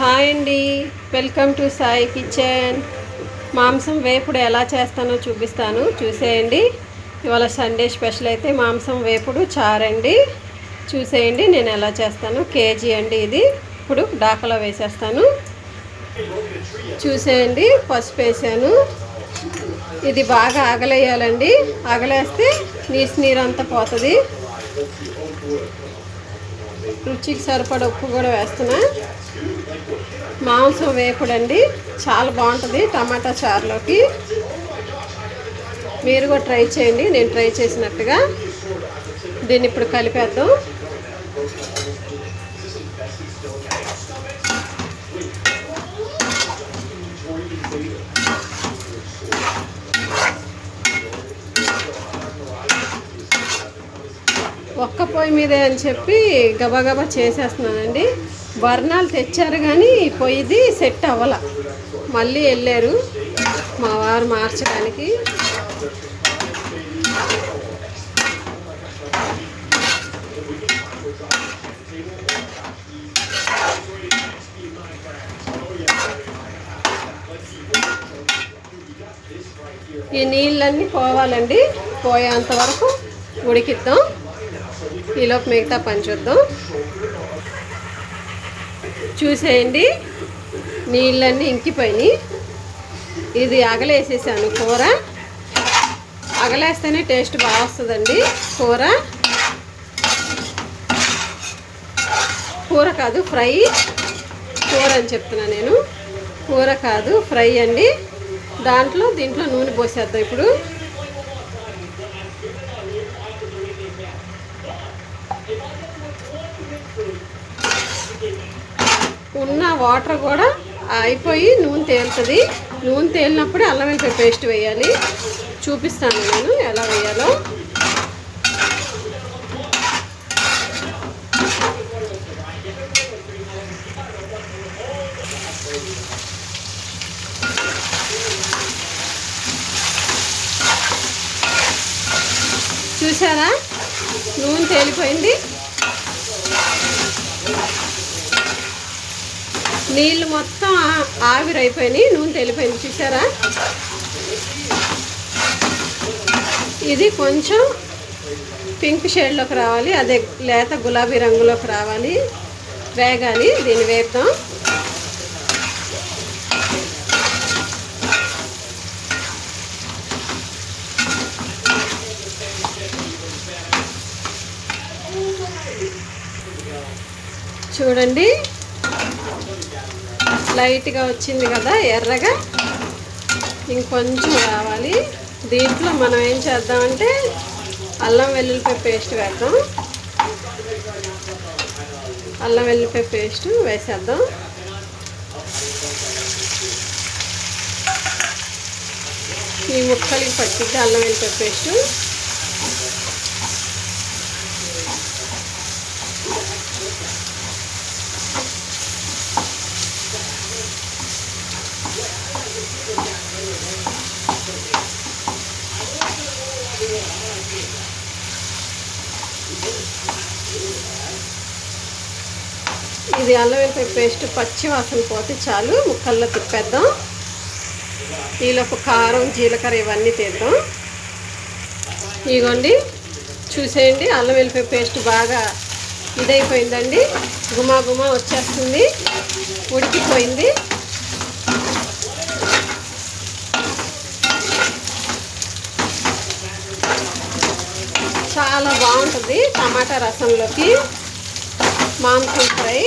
Hi అండి, welcome to Sai kitchen. మాంసం వేపుడు ఎలా చేస్తానో చూపిస్తాను, చూసేయండి. ఇవాళ సండే స్పెషల్ అయితే మాంసం వేపుడు చారండి. చూసేయండి నేను ఎలా చేస్తాను. కేజీ అండి ఇది. ఇప్పుడు డాకలో వేసేస్తాను. చూసేయండి, పసుపు వేసాను. ఇది బాగా ఆగలేయాలండి. ఆగలేస్తే నీరంతా పోతుంది. రుచికి సరిపడ ఉప్పు కూడా వేస్తున్నా. మాంసం వేపుడండి, చాలా బాగుంటుంది టమాటా చారులోకి. మీరు కూడా ట్రై చేయండి, నేను ట్రై చేసినట్టుగా. దీన్ని ఇప్పుడు కలిపేద్దాం. ఒక్క పొయ్యి మీదే అని చెప్పి గబగబా చేసేస్తున్నానండి. బర్నాలు తెచ్చారు కానీ పొయ్యిది సెట్ అవ్వాల. మళ్ళీ వెళ్ళారు మా వారు మార్చడానికి. ఈ నీళ్ళన్నీ పోవాలండి. పోయేంత వరకు ఉడికిద్దాం. ఈలోపు మిగతా పని చూద్దాం. చూసేయండి, నీళ్ళన్నీ ఇంకిపోయినాయి. ఇది అగలేసేసాను కూర. అగలేస్తేనే టేస్ట్ బాగా వస్తుందండి కూర. కూర కాదు, ఫ్రై. కూర అని చెప్తున్నా నేను, కూర కాదు ఫ్రై అండి. దీంట్లో నూనె పోసేద్దాం ఇప్పుడు. ఉన్న వాటర్ కూడా అయిపోయి నూనె తేలుతుంది. నూనె తేలినప్పుడే అల్లం వెల్లిపాయ పేస్ట్ వేయాలి. చూపిస్తాను నేను ఎలా వేయాలో. చూసారా, నూనె తేలిపోయింది. నీళ్ళు మొత్తం ఆవిరైపోయినాయి, నూనె తెలిపోయింది. చూసారా, ఇది కొంచెం పింక్ షేడ్లోకి రావాలి, అదే లేత గులాబీ రంగులోకి రావాలి, వేగాలి. దీన్ని వేద్దాం. చూడండి, లైట్గా వచ్చింది కదా ఎర్రగా. ఇంకొంచెం రావాలి. దీంట్లో మనం ఏం చేద్దామంటే అల్లం వెల్లుల్లిపాయ పేస్ట్ వేద్దాం. అల్లం వెల్లుల్లిపాయ పేస్ట్ వేసేద్దాం. ఈ ముక్కలకి పట్టిద్ది అల్లం వెల్లుల్లిపాయ పేస్టు. ఇది అల్లం వెల్లుల్లిపాయ పేస్ట్ పచ్చి వాసన పోతే చాలు. ముక్కల్లో తిప్పేద్దాం. ఈలోపు కారం, జీలకర్ర ఇవన్నీ తీద్దాం. ఇదిగోండి, చూసేయండి, అల్లం వెల్లుల్లిపాయ పేస్ట్ బాగా ఇదైపోయిందండి. గుమా గుమా వచ్చేస్తుంది, ఉడికిపోయింది. చాలా బాగుంటుంది టమాటా రసంలోకి మాంసం ఫ్రై.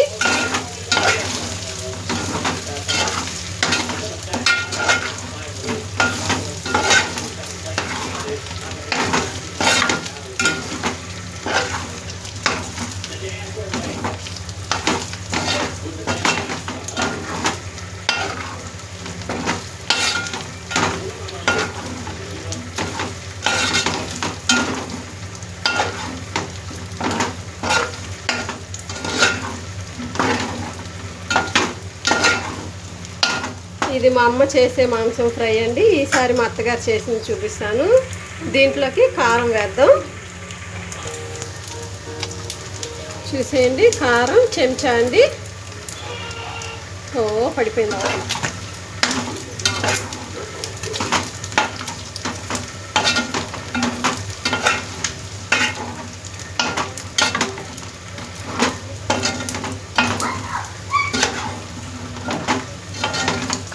ఇది మా అమ్మ చేసే మాంసం ఫ్రై అండి. ఈసారి మా అత్తగారు చేసింది చూపిస్తాను. దీంట్లోకి కారం వేద్దాం. చూసేయండి, కారం చెంచా అండి. పడిపోయింది.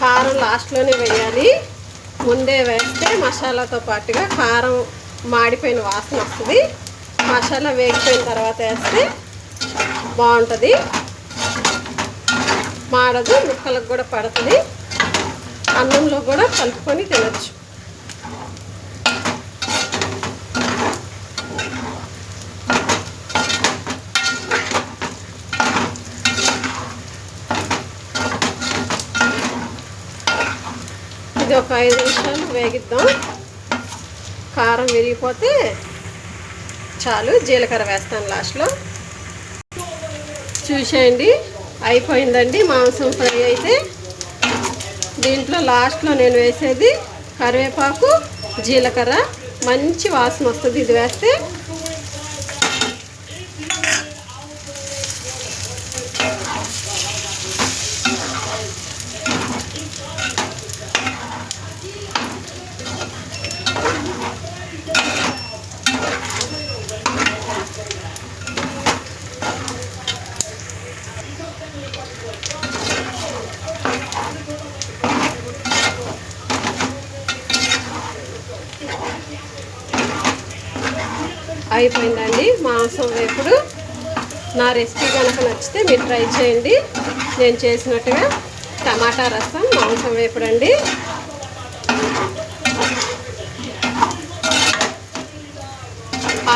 కారం లాస్ట్లోనే వేయాలి. ముందే వేస్తే మసాలాతో పాటుగా కారం మాడిపోయిన వాసన వస్తుంది. మసాలా వేగిపోయిన తర్వాత వేస్తే బాగుంటుంది, మాడదు, ముక్కలకు కూడా పడుతుంది, అన్నంలో కూడా కలుపుకొని తినచ్చు. ఇది ఒక 5 నిమిషాలు వేగిద్దాం. కారం విరిగిపోతే చాలు. జీలకర్ర వేస్తాను లాస్ట్లో. చూసేయండి, అయిపోయిందండి మాంసం ఫ్రై అయితే. దీంట్లో లాస్ట్లో నేను వేసేది కరివేపాకు, జీలకర్ర. మంచి వాసన వస్తుంది ఇది వేస్తే. అయిపోయిందండి మాంసం వేపుడు. నా రెసిపీ కనుక నచ్చితే మీరు ట్రై చేయండి. నేను చేసినట్టుగా టమాటా రసం మాంసం వేపుడు అండి.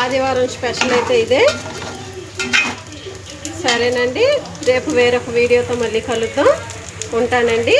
ఆదివారం స్పెషల్ అయితే ఇదే. సరేనండి, రేపు వేరొక వీడియోతో మళ్ళీ కలుద్దాం. ఉంటానండి.